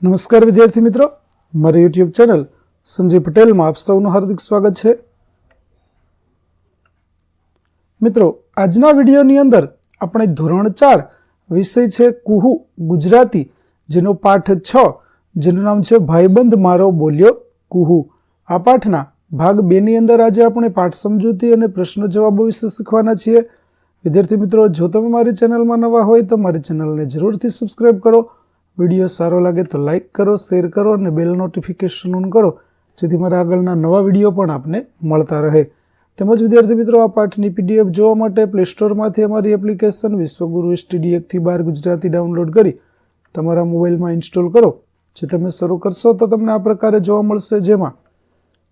નમસ્કાર વિદ્યાર્થી મિત્રો, મારી યુટ્યુબ ચેનલ સંજય પટેલમાં આપ સૌનું હાર્દિક સ્વાગત છે. મિત્રો, આજના વિડીયોની અંદર આપણે ધોરણ 4 વિષય છે કુહુ ગુજરાતી, જેનો પાઠ 6 જેનું નામ છે ભાઈબંધ મારો બોલ્યો કુહુ. આ પાઠના ભાગ 2 ની અંદર આજે આપણે પાઠ સમજૂતી અને પ્રશ્ન જવાબો વિશે શીખવાના છીએ. વિદ્યાર્થી મિત્રો, જો તમે મારી ચેનલમાં નવા હોય તો મારી ચેનલને જરૂરથી સબસ્ક્રાઈબ કરો. વિડીયો સારો લાગે તો લાઇક કરો, શેર કરો અને બેલ નોટિફિકેશન ઓન કરો, જેથી મારા આગળના નવા વિડીયો પણ આપને મળતા રહે. તેમજ વિદ્યાર્થી મિત્રો, આ પાઠની પીડીએફ જોવા માટે પ્લે સ્ટોરમાંથી અમારી એપ્લિકેશન વિશ્વગુરુ STD 1-12 ગુજરાતી ડાઉનલોડ કરી તમારા મોબાઈલમાં ઇન્સ્ટોલ કરો. જે તમે શરૂ કરશો તો તમને આ પ્રકારે જોવા મળશે, જેમાં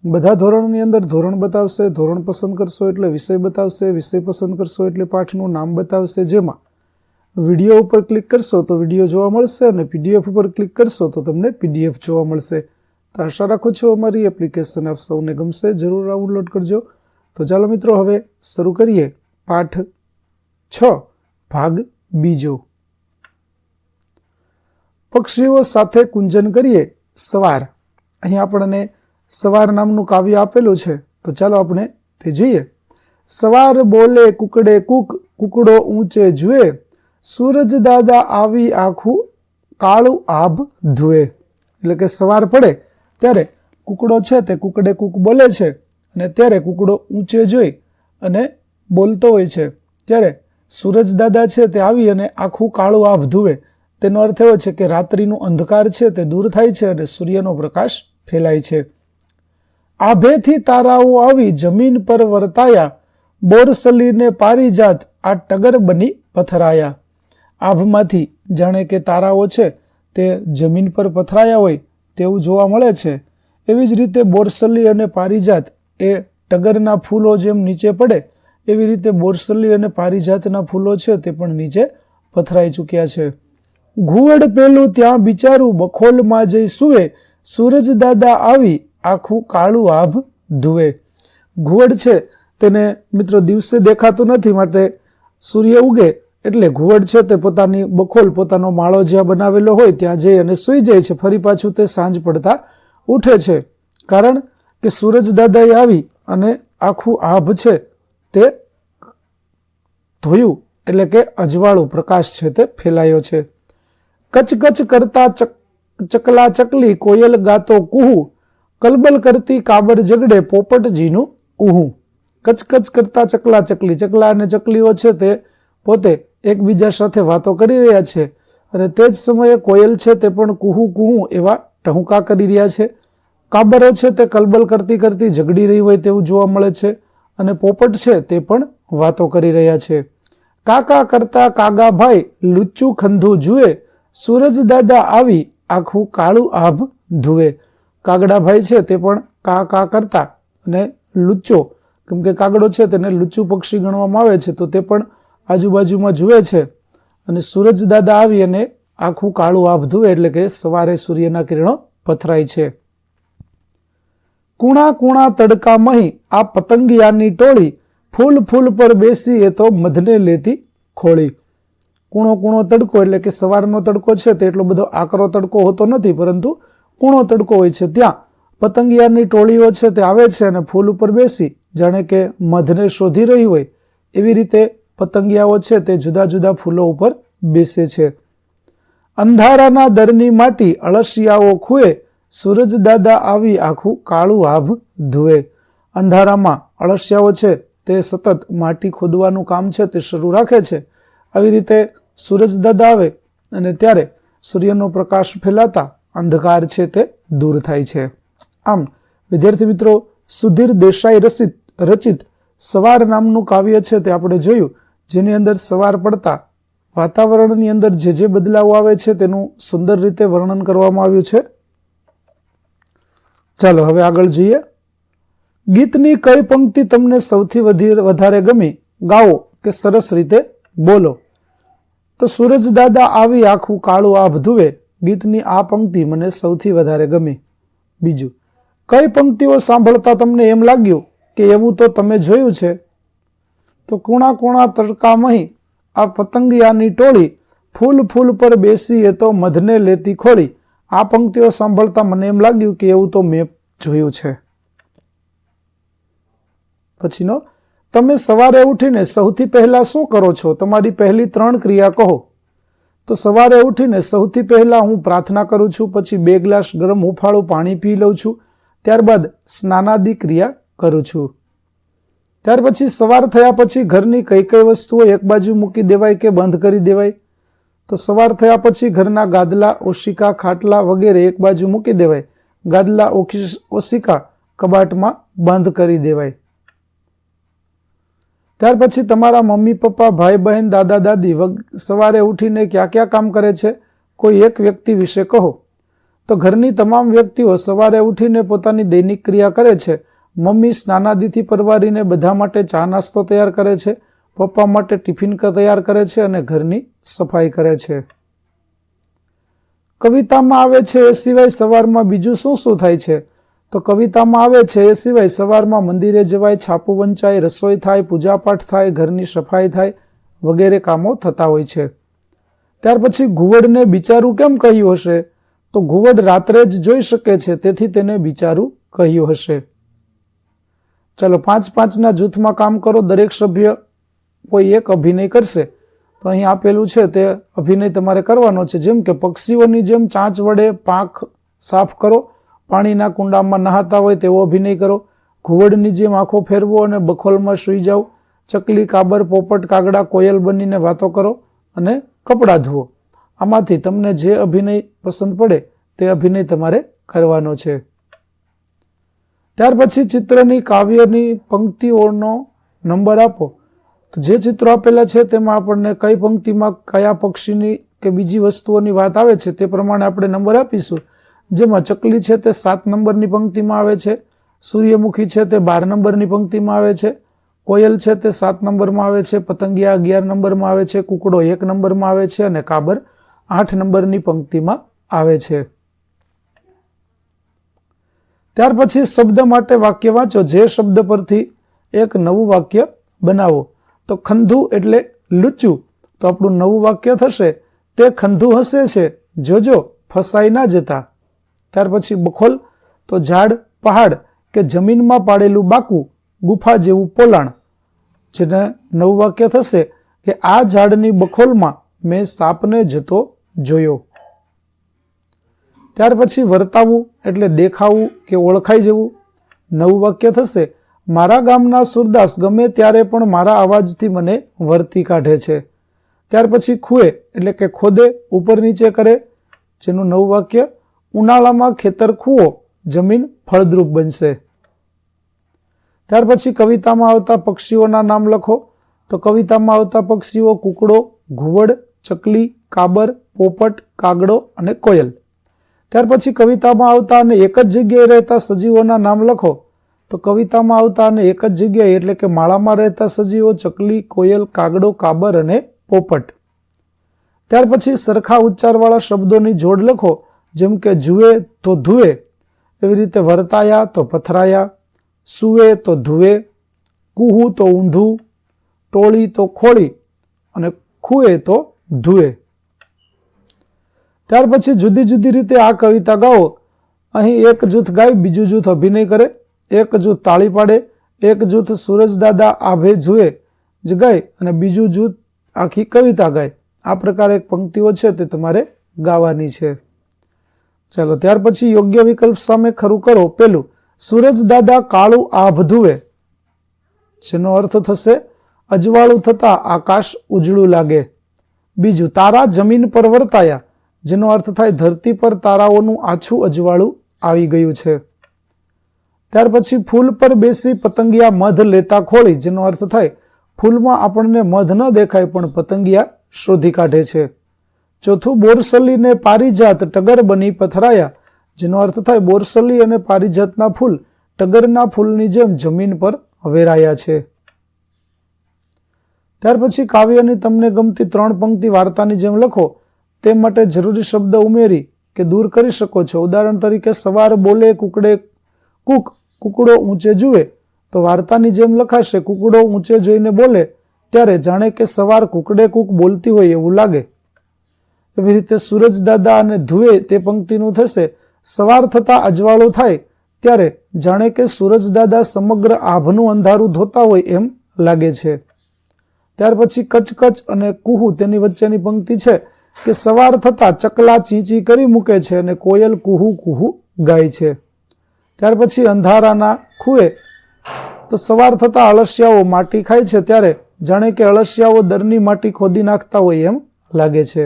બધા ધોરણની અંદર ધોરણ બતાવશે, ધોરણ પસંદ કરશો એટલે વિષય બતાવશે, વિષય પસંદ કરશો એટલે પાઠનું નામ બતાવશે. જેમાં વિડીયો ઉપર ક્લિક કરશો તો વિડીયો જોવા મળશે અને પીડીએફ ઉપર ક્લિક કરશો તો તમને પીડીએફ જોવા મળશે. તો આશા રાખું છું અમારી એપ્લિકેશન આપ સૌને ગમશે, જરૂર ડાઉનલોડ કરજો. તો ચાલો મિત્રો, હવે શરૂ કરીએ પાઠ 6 ભાગ 2. પક્ષીઓ સાથે કુંજન કરીએ સવાર. અહીં આપણને સવાર નામનું કાવ્ય આપેલું છે, તો ચાલો આપણે તે જોઈએ. સવાર બોલે કુકડે કુક, કુકડો ઊંચે જુએ, સૂરજ દાદા આવી આખું કાળું આભ ધુએ. એટલે કે સવાર પડે ત્યારે કુકડો છે તે કુકડે કુક બોલે છે, અને ત્યારે કુકડો ઊંચે જોઈ અને બોલતો હોય છે, ત્યારે સૂરજ દાદા છે તે આવી અને આખું કાળું આભ ધુએ. તેનો અર્થ એવો છે કે રાત્રિનું અંધકાર છે તે દૂર થાય છે અને સૂર્યનો પ્રકાશ ફેલાય છે. આભેથી તારાઓ આવી જમીન પર વર્તાયા, બોરસલીને પારિજાત આ ટગર બની પથરાયા. આભમાંથી જાણે કે તારાઓ છે તે જમીન પર પથરાયા હોય તેવું જોવા મળે છે. એવી જ રીતે બોરસલી અને પારિજાત એ ટગરના ફૂલો જેમ નીચે પડે એવી રીતે બોરસલી અને પારિજાતના ફૂલો છે તે પણ નીચે પથરાઈ ચૂક્યા છે. ઘુવડ પેલું ત્યાં બિચારું બખોલમાં જઈ સુવે, સૂરજ દાદા આવી આખું કાળું આભ ધુએ. ઘુવડ છે તેને મિત્રો દિવસે દેખાતું નથી, માટે સૂર્ય ઉગે એટલે ઘુવડ છે તે પોતાની બખોલ, પોતાનો માળો જ્યાં બનાવેલો હોય ત્યાં જઈ અને સૂઈ જાય છે. ફરી પાછું તે સાંજ પડતા ઉઠે છે, કારણ કે સૂરજ દાદાએ આવી અને આખું આભ છે તે ધોયું, એટલે કે અજવાળું પ્રકાશ છે તે ફેલાયો છે. કચકચ કરતા ચકલા ચકલી, કોયલ ગાતો કુહુ, કલબલ કરતી કાબર જગડે પોપટજીનું ઉહું. કચકચ કરતા ચકલા ચકલી, ચકલા અને ચકલીઓ છે તે પોતે એકબીજા સાથે વાતો કરી રહ્યા છે, અને તે જ સમયે કોયલ છે તે પણ કુહુ કુહુ એવા ટહુકા કરી રહ્યા છે. કાબરો છે તે કલબલ કરતી કરતી ઝઘડી રહી હોય તેવું જોવા મળે છે, અને પોપટ છે તે પણ વાતો કરી રહ્યા છે. કાકા કરતા કાગા ભાઈ, લુચ્ચું ખંધું જુએ, સૂરજ દાદા આવી આખું કાળું આભ ધુએ. કાગડા ભાઈ છે તે પણ કા કા કરતા, અને લુચ્ચો, કેમ કે કાગડો છે તેને લુચ્ચું પક્ષી ગણવામાં આવે છે, તો તે પણ આજુબાજુમાં જુએ છે, અને સૂરજ દાદા આવી અને આખું કાળું આભ ધુએ, એટલે કે સવારે સૂર્યના કિરણો પથરાય છે. કુણા કુણા તડકા મહી આ પતંગિયાની ટોળી, ફૂલ ફૂલ પર બેસી એ તો મધને લેતી ખોળી. કૂણો કૂણો તડકો, એટલે કે સવારનો તડકો છે તે એટલો બધો આકરો તડકો હોતો નથી, પરંતુ કૂણો તડકો હોય છે. ત્યાં પતંગિયાની ટોળીઓ છે તે આવે છે અને ફૂલ ઉપર બેસી જાણે કે મધને શોધી રહી હોય એવી રીતે પતંગિયાઓ છે તે જુદા જુદા ફૂલો ઉપર બેસે છે. અંધારાના દરની માટી અળસિયાઓ ખુએ, સૂરજ દાદા આવી આખું કાળું આભ ધુએ. અંધારામાં અળસિયાઓ છે તે સતત માટી ખોદવાનું કામ છે તે શરૂ રાખે છે. આવી રીતે સૂરજ દાદા આવે અને ત્યારે સૂર્યનો પ્રકાશ ફેલાતા અંધકાર છે તે દૂર થાય છે. આમ વિદ્યાર્થી મિત્રો, સુધીર દેસાઈ રચિત સવાર નામનું કાવ્ય છે તે આપણે જોયું, જેની અંદર સવાર પડતા વાતાવરણની અંદર જે બદલાવ આવે છે તેનું સુંદર રીતે વર્ણન કરવામાં આવ્યું છે. ચાલો હવે આગળ જોઈએ. ગીતની કઈ પંક્તિ તમને સૌથી વધારે ગમી, ગાઓ કે સરસ રીતે બોલો. તો સૂરજ દાદા આવી આખું કાળું આભ ધુએ, ગીતની આ પંક્તિ મને સૌથી વધારે ગમી. બીજું, કઈ પંક્તિઓ સાંભળતા તમને એમ લાગ્યું કે એવું તો તમે જોયું છે. તો કુણા કુણા તડકામહી આ પતંગિયાની ટોળી, ફૂલ ફૂલ પર બેસી એ તો મધને લેતી ખોળી. આ પંક્તિઓ સાંભળતા મને એમ લાગ્યું કે એવું તો મેં જોયું છે. પછીનો, તમે સવારે ઉઠીને સૌથી પહેલા શું કરો છો? તમારી પહેલી 3 ક્રિયા કહો. તો સવારે ઉઠીને સૌથી પહેલા હું પ્રાર્થના કરું છું, પછી 2 ગ્લાસ ગરમ હુંફાળું પાણી પી લઉં છું, ત્યારબાદ સ્નાનાદિ ક્રિયા કરું છું. ત્યાર પછી સવાર થયા પછી ઘરની કઈ કઈ વસ્તુઓ એક બાજુ મૂકી દેવાય કે બંધ કરી દેવાય? તો સવાર થયા પછી ઘરના ગાદલા, ઓશિકા, ખાટલા વગેરે એક બાજુ મૂકી દેવાય. ગાદલા, ઓશિકા કબાટમાં બંધ કરી દેવાય. ત્યાર પછી તમારા મમ્મી પપ્પા, ભાઈ બહેન, દાદા દાદી સવારે ઉઠીને ક્યાં ક્યાં કામ કરે છે? કોઈ એક વ્યક્તિ વિશે કહો. તો ઘરની તમામ વ્યક્તિઓ સવારે ઉઠીને પોતાની દૈનિક ક્રિયા કરે છે. મમ્મી સ્નાનાદિથી પરવારીને બધા માટે ચા નાસ્તો તૈયાર કરે છે, પપ્પા માટે ટિફિન તૈયાર કરે છે અને ઘરની સફાઈ કરે છે. કવિતામાં આવે છે એ સિવાય સવારમાં બીજું શું શું થાય છે? તો કવિતામાં આવે છે એ સિવાય સવારમાં મંદિરે જવાય, છાપું વંચાય, રસોઈ થાય, પૂજાપાઠ થાય, ઘરની સફાઈ થાય વગેરે કામો થતા હોય છે. ત્યાર પછી ઘુવડને બિચારું કેમ કહ્યું હશે? તો ઘુવડ રાત્રે જ જોઈ શકે છે, તેથી તેને બિચારું કહ્યું હશે. ચલો 5-5ના જૂથમાં કામ કરો. દરેક સભ્ય કોઈ એક અભિનય કરશે. તો અહીં આપેલું છે તે અભિનય તમારે કરવાનો છે. જેમ કે પક્ષીઓની જેમ ચાંચ વડે પાંખ સાફ કરો, પાણીના કુંડામાં નહાતા હોય તેવો અભિનય કરો, ઘુવડની જેમ આંખો ફેરવો અને બખોલમાં સૂઈ જાઓ, ચકલી, કાબર, પોપટ, કાગડા, કોયલ બનીને વાતો કરો અને કપડાં ધુઓ. આમાંથી તમને જે અભિનય પસંદ પડે તે અભિનય તમારે કરવાનો છે. ત્યાર પછી ચિત્રની, કાવ્યની પંક્તિઓનો નંબર આપો. તો જે ચિત્રો આપેલા છે તેમાં આપણને કઈ પંક્તિમાં કયા પક્ષીની કે બીજી વસ્તુઓની વાત આવે છે તે પ્રમાણે આપણે નંબર આપીશું. જેમાં ચકલી છે તે 7 નંબરની પંક્તિમાં આવે છે, સૂર્યમુખી છે તે 12 નંબરની પંક્તિમાં આવે છે, કોયલ છે તે 7 નંબરમાં આવે છે, પતંગિયા 11 નંબરમાં આવે છે, કુકડો 1 નંબરમાં આવે છે અને કાબર 8 નંબરની પંક્તિમાં આવે છે. ત્યાર પછી શબ્દ માટે વાક્ય વાંચો. જે શબ્દ પરથી એક નવું વાક્ય બનાવો. તો ખંધુ એટલે લુચ્ચું. તો આપણું નવું વાક્ય થશે, તે ખંધુ હસે છે, જોજો ફસાઈ ના જતા. ત્યાર પછી બખોલ, તો ઝાડ, પહાડ કે જમીનમાં પાડેલું બાકું, ગુફા જેવું પોલાણ. જેને નવું વાક્ય થશે કે આ ઝાડની બખોલમાં મેં સાપને જતો જોયો. ત્યાર પછી વર્તાવું એટલે દેખાવું કે ઓળખાઈ જવું. નવું વાક્ય થશે, મારા ગામના સુરદાસ ગમે ત્યારે પણ મારા અવાજથી મને વર્તી કાઢે છે. ત્યાર પછી ખૂએ એટલે કે ખોદે, ઉપર નીચે કરે. જેનું નવું વાક્ય, ઉનાળામાં ખેતર ખૂવો, જમીન ફળદ્રુપ બનશે. ત્યાર પછી કવિતામાં આવતા પક્ષીઓના નામ લખો. તો કવિતામાં આવતા પક્ષીઓ કુકડો, ઘુવડ, ચકલી, કાબર, પોપટ, કાગડો અને કોયલ. ત્યાર પછી કવિતામાં આવતા અને એક જ જગ્યાએ રહેતા સજીવોના નામ લખો. તો કવિતામાં આવતા અને એક જ જગ્યાએ એટલે કે માળામાં રહેતા સજીવો ચકલી, કોયલ, કાગડો, કાબર અને પોપટ. ત્યાર પછી સરખા ઉચ્ચારવાળા શબ્દોની જોડ લખો. જેમ કે જુએ તો ધુએ, એવી રીતે વર્તાયા તો પથરાયા, સુવે તો ધુએ, કુહુ તો ઊંધું, ટોળી તો ખોળી અને ખૂએ તો ધુએ. ત્યાર પછી જુદી જુદી રીતે આ કવિતા ગાઓ. અહીં એક જૂથ ગાય, બીજું જૂથ અભિનય કરે, એક જૂથ તાળી પાડે, એક જૂથ સૂરજદાદા આભે જુએ જ ગાય અને બીજું જૂથ આખી કવિતા ગાય. આ પ્રકારે પંક્તિઓ છે તે તમારે ગાવાની છે. ચાલો ત્યાર પછી યોગ્ય વિકલ્પ સામે ખરું કરો. પેલું, સૂરજદાદા કાળું આભ ધુવે, જેનો અર્થ થશે અજવાળું થતા આકાશ ઉજળું લાગે. બીજું, તારા જમીન પર વર્તાયા, જેનો અર્થ થાય ધરતી પર તારાઓનું આછું અજવાળું આવી ગયું છે. ત્યાર પછી ફૂલ પર બેસી પતંગિયા મધ લેતા ખોળી, જેનો અર્થ થાય ફૂલમાં આપણને મધ ન દેખાય પણ પતંગિયા શોધી કાઢે છે. ચોથું, બોરસલી ને પારિજાત ટગર બની પથરાયા, જેનો અર્થ થાય બોરસલી અને પારિજાતના ફૂલ ટગરના ફૂલની જેમ જમીન પર વેરાયા છે. ત્યાર પછી કાવ્યની તમને ગમતી 3 પંક્તિ વાર્તાની જેમ લખો. તે માટે જરૂરી શબ્દ ઉમેરી કે દૂર કરી શકો છો. ઉદાહરણ તરીકે, સવાર બોલે કુકડે કૂક, કુકડો ઊંચે જુએ. તો વાર્તાની જેમ લખાશે, કુકડો ઊંચે જોઈને બોલે ત્યારે જાણે કે સવાર કુકડે કૂક બોલતી હોય એવું લાગે. એવી રીતે સૂરજ દાદા અને ધુએ તે પંક્તિનું થશે સવાર થતાં અજવાળો થાય ત્યારે જાણે કે સૂરજ દાદા સમગ્ર આભનું અંધારું ધોતા હોય એમ લાગે છે. ત્યાર પછી કચકચ અને કુહુ તેની વચ્ચેની પંક્તિ છે કે સવાર થતાં ચકલા ચીંચી કરી મૂકે છે અને કોયલ કુહુ કુહુ ગાય છે. ત્યાર પછી અંધારાના ખૂએ તો સવાર થતાં અળસિયાઓ માટી ખાય છે ત્યારે જાણે કે અળસિયાઓ દરની માટી ખોદી નાખતા હોય એમ લાગે છે.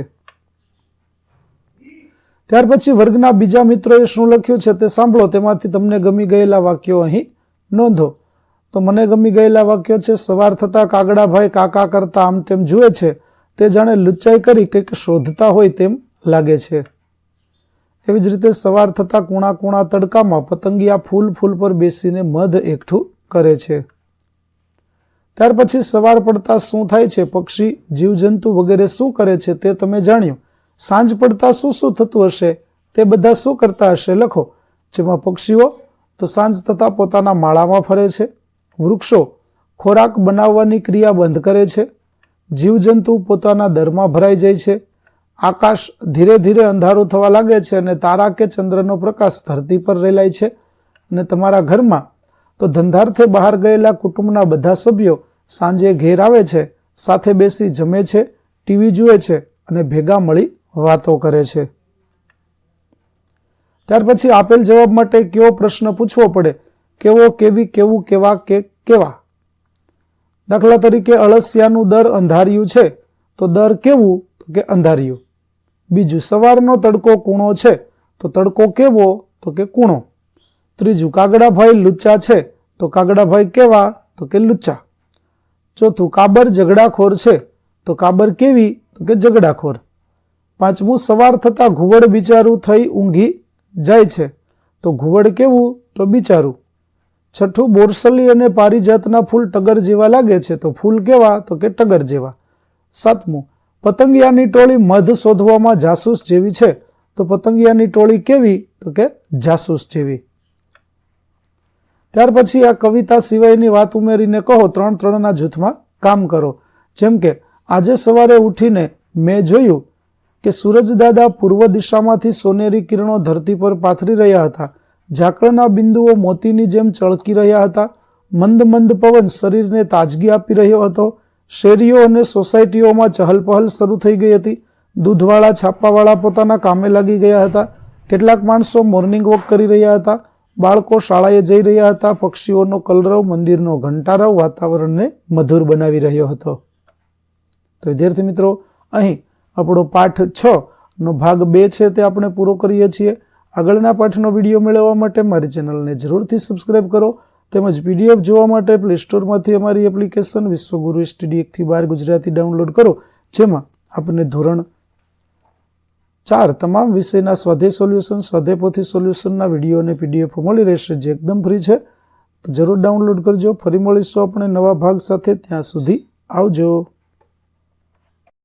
ત્યાર પછી વર્ગના બીજા મિત્રોએ શું લખ્યું છે તે સાંભળો. તેમાંથી તમને ગમી ગયેલા વાક્યો અહીં નોંધો. તો મને ગમી ગયેલા વાક્યો છે સવાર થતાં કાગડાભાઈ કાકા કરતા આમ તેમ જુએ છે તે જાણે લુચ્ચાઈ કરી કંઈક શોધતા હોય તેમ લાગે છે. એવી જ રીતે સવાર થતાં કુણા કુણા તડકામાં પતંગિયા ફૂલ ફૂલ પર બેસીને મધ એકઠું કરે છે. ત્યાર પછી સવાર પડતા શું થાય છે, પક્ષી જીવજંતુ વગેરે શું કરે છે તે તમે જાણ્યું. સાંજ પડતા શું શું થતું હશે તે બધા શું કરતા હશે લખો. જેમાં પક્ષીઓ તો સાંજ થતાં પોતાના માળામાં ફરે છે, વૃક્ષો ખોરાક બનાવવાની ક્રિયા બંધ કરે છે, જીવજંતુ પોતાના દરમાં ભરાઈ જાય છે, આકાશ ધીરે ધીરે અંધારું થવા લાગે છે અને તારા કે ચંદ્રનો પ્રકાશ ધરતી પર રેલાય છે. અને તમારા ઘરમાં તો ધંધાર્થે બહાર ગયેલા કુટુંબના બધા સભ્યો સાંજે ઘેર આવે છે, સાથે બેસી જમે છે, ટીવી જુએ છે અને ભેગા મળી વાતો કરે છે. ત્યાર પછી આપેલ જવાબ માટે કયો પ્રશ્ન પૂછવો પડે? કેવો, કેવી, કેવું, કેવા કે કેવા. દાખલા તરીકે અળસિયાનું દર અંધારિયું છે તો દર કેવું તો કે અંધારિયું. બીજું સવારનો તડકો કૂણો છે તો તડકો કેવો તો કે કૂણો. ત્રીજું કાગડાભાઈ લુચ્ચા છે તો કાગડાભાઈ કેવા તો કે લુચ્ચા. ચોથું કાબર ઝઘડાખોર છે તો કાબર કેવી તો કે ઝઘડાખોર. પાંચમું સવાર થતાં ઘુવડ બિચારું થઈ ઊંઘી જાય છે તો ઘુવડ કેવું તો બિચારું. છઠ્ઠું બોરસલી અને પારિજાતના ફૂલ ટગર જેવા લાગે છે તો ફૂલ કેવા તો કે ટગર જેવા. સાતમું પતંગિયાની ટોળી મધ શોધવામાં જાસૂસ જેવી છે તો પતંગિયાની ટોળી કેવી તો કે જાસૂસ જેવી. ત્યાર પછી આ કવિતા સિવાયની વાત ઉમેરીને કહો. 3-3ના જૂથમાં કામ કરો. જેમ કે આજે સવારે ઉઠીને મેં જોયું કે સૂરજદાદા પૂર્વ દિશામાંથી સોનેરી કિરણો ધરતી પર પાથરી રહ્યા હતા. ઝાકળના બિંદુઓ મોતીની જેમ ચળકી રહ્યા હતા. મંદ મંદ પવન શરીરને તાજગી આપી રહ્યો હતો. શેરીઓ અને સોસાયટીઓમાં ચહલપહલ શરૂ થઈ ગઈ હતી. દૂધવાળા છાપાવાળા પોતાના કામે લાગી ગયા હતા. કેટલાક માણસો મોર્નિંગ વોક કરી રહ્યા હતા. બાળકો શાળાએ જઈ રહ્યા હતા. પક્ષીઓનો કલરવ, મંદિરનો ઘંટારવ વાતાવરણને મધુર બનાવી રહ્યો હતો. તો વિદ્યાર્થી મિત્રો, અહીં આપણો પાઠ 6 નો ભાગ 2 છે તે આપણે પૂરો કરીએ છીએ. આગળના પાઠનો વિડીયો મેળવવા માટે મારી ચેનલને જરૂરથી સબસ્ક્રાઇબ કરો. તેમજ પીડીએફ જોવા માટે પ્લે સ્ટોરમાંથી અમારી એપ્લિકેશન વિશ્વગુરુ સ્ટડી 1 થી 12 ગુજરાતી ડાઉનલોડ કરો. જેમાં આપને ધોરણ 4 તમામ વિષયના સ્વાધ્યાય સોલ્યુશન, સ્વાધ્યાય પોથી સોલ્યુશનના વિડીયો અને પીડીએફ મળી રહેશે, જે એકદમ ફ્રી છે. તો જરૂર ડાઉનલોડ કરજો. ફરી મળીશું આપણે નવા ભાગ સાથે. ત્યાં સુધી આવજો.